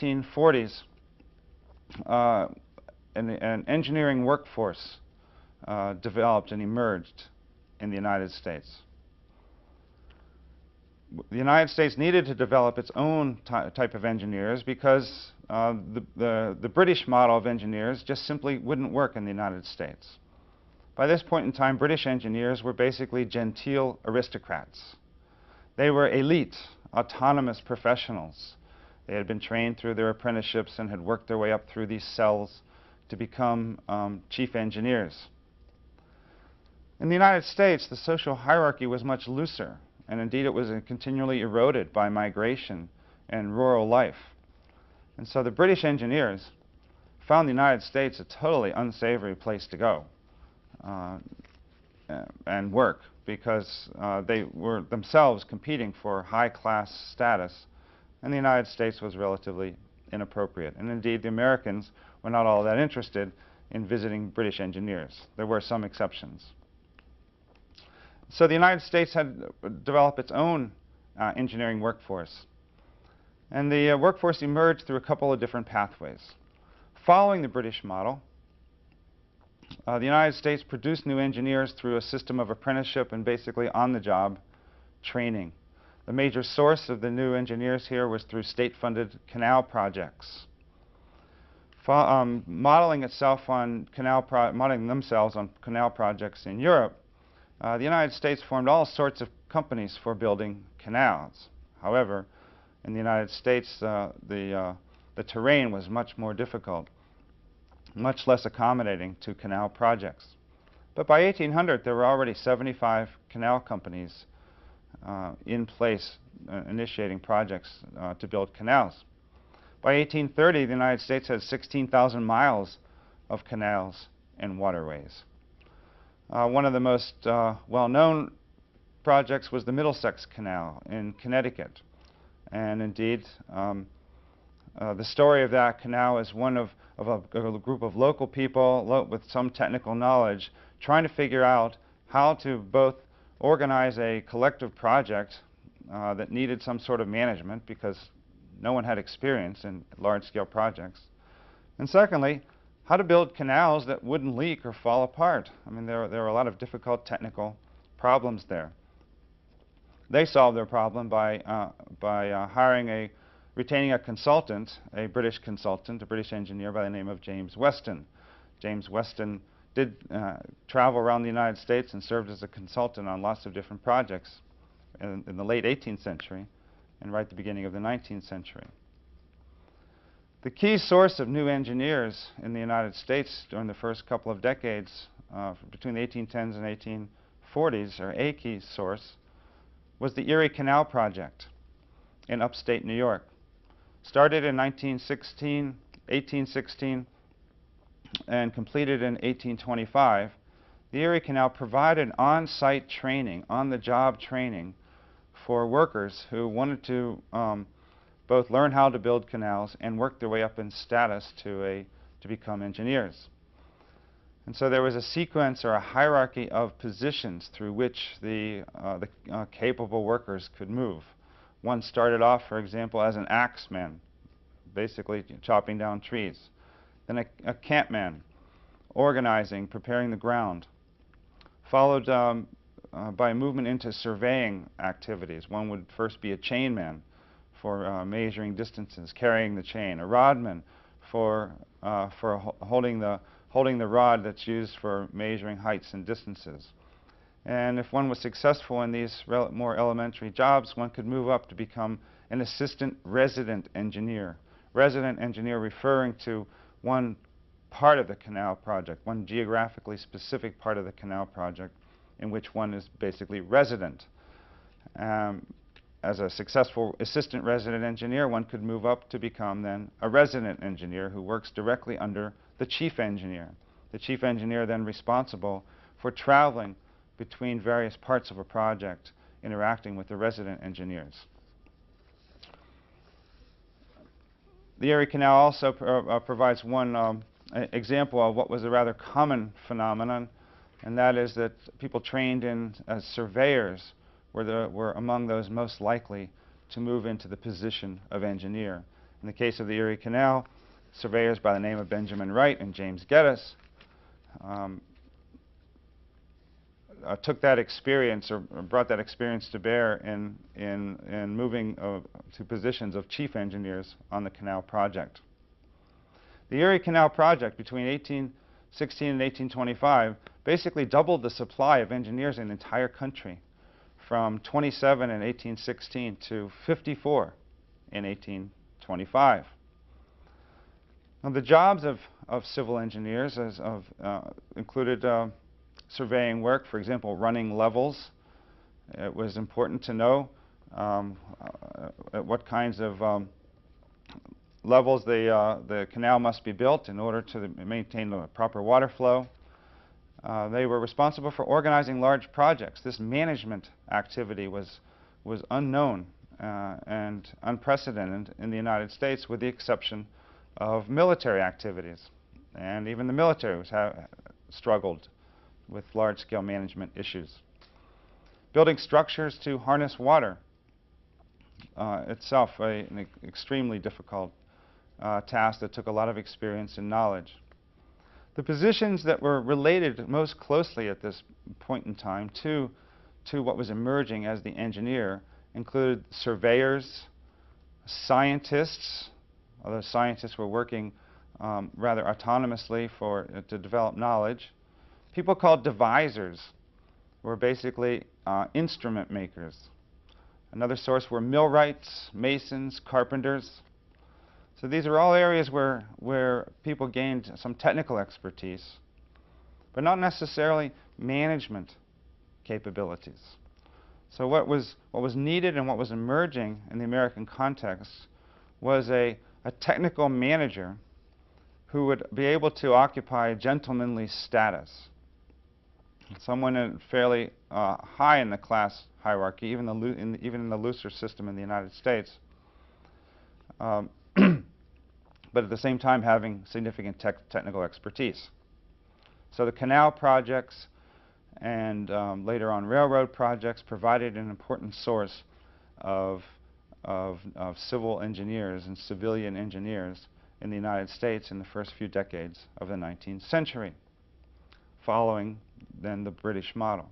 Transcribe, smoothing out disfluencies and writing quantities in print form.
1940s, an engineering workforce developed and emerged in the United States. The United States needed to develop its own type of engineers because the British model of engineers just simply wouldn't work in the United States. By this point in time, British engineers were basically genteel aristocrats. They were elite, autonomous professionals. They had been trained through their apprenticeships and had worked their way up through these cells to become chief engineers. In the United States, the social hierarchy was much looser, and indeed it was continually eroded by migration and rural life. And so the British engineers found the United States a totally unsavory place to go and work, because they were themselves competing for high-class status, and the United States was relatively inappropriate. And indeed, the Americans were not all that interested in visiting British engineers. There were some exceptions. So the United States had developed its own engineering workforce. And the workforce emerged through a couple of different pathways. Following the British model, the United States produced new engineers through a system of apprenticeship and basically on-the-job training. The major source of the new engineers here was through state-funded canal projects. Modeling themselves on canal projects in Europe, the United States formed all sorts of companies for building canals. However, in the United States, the terrain was much more difficult, much less accommodating to canal projects. But by 1800, there were already 75 canal companies in place initiating projects to build canals. By 1830, the United States had 16,000 miles of canals and waterways. One of the most well-known projects was the Middlesex Canal in Connecticut. And indeed, the story of that canal is one of a group of local people with some technical knowledge trying to figure out how to both organize a collective project that needed some sort of management, because no one had experience in large-scale projects. And secondly, how to build canals that wouldn't leak or fall apart. I mean, there were a lot of difficult technical problems there. They solved their problem by retaining a consultant, a British consultant, a British engineer by the name of James Weston. James Weston did travel around the United States and served as a consultant on lots of different projects in the late 18th century and right at the beginning of the 19th century. The key source of new engineers in the United States during the first couple of decades, between the 1810s and 1840s, or a key source, was the Erie Canal project in upstate New York. Started in 1816, and completed in 1825, the Erie Canal provided on-site training, on-the-job training for workers who wanted to both learn how to build canals and work their way up in status to become engineers. And so there was a sequence or a hierarchy of positions through which the capable workers could move. One started off, for example, as an axeman, basically chopping down trees. Then a campman, organizing, preparing the ground. Followed by movement into surveying activities. One would first be a chainman for measuring distances, carrying the chain. A rodman for holding the rod that's used for measuring heights and distances. And if one was successful in these more elementary jobs, one could move up to become an assistant resident engineer. Resident engineer referring to one part of the canal project, one geographically specific part of the canal project in which one is basically resident. As a successful assistant resident engineer, one could move up to become then a resident engineer who works directly under the chief engineer. The chief engineer then responsible for traveling between various parts of a project, interacting with the resident engineers. The Erie Canal also provides one example of what was a rather common phenomenon, and that is that people trained as surveyors were among those most likely to move into the position of engineer. In the case of the Erie Canal, surveyors by the name of Benjamin Wright and James Geddes took that experience, or brought that experience to bear in moving to positions of chief engineers on the canal project. The Erie Canal project between 1816 and 1825 basically doubled the supply of engineers in the entire country, from 27 in 1816 to 54 in 1825. Now, the jobs of civil engineers included surveying work, for example, running levels. It was important to know at what kinds of levels the canal must be built in order to maintain the proper water flow. They were responsible for organizing large projects. This management activity was unknown and unprecedented in the United States, with the exception of military activities. And even the military struggled with large-scale management issues. Building structures to harness water itself an extremely difficult task that took a lot of experience and knowledge. The positions that were related most closely at this point in time to what was emerging as the engineer included surveyors, scientists, although scientists were working rather autonomously to develop knowledge. People called devisers were basically instrument makers. Another source were millwrights, masons, carpenters. So these are all areas where people gained some technical expertise, but not necessarily management capabilities. So what was needed and what was emerging in the American context was a technical manager who would be able to occupy a gentlemanly status. Someone fairly high in the class hierarchy, even in the looser system in the United States, but at the same time having significant technical expertise. So the canal projects and later on railroad projects provided an important source of civil engineers and civilian engineers in the United States in the first few decades of the 19th century, following then the British model.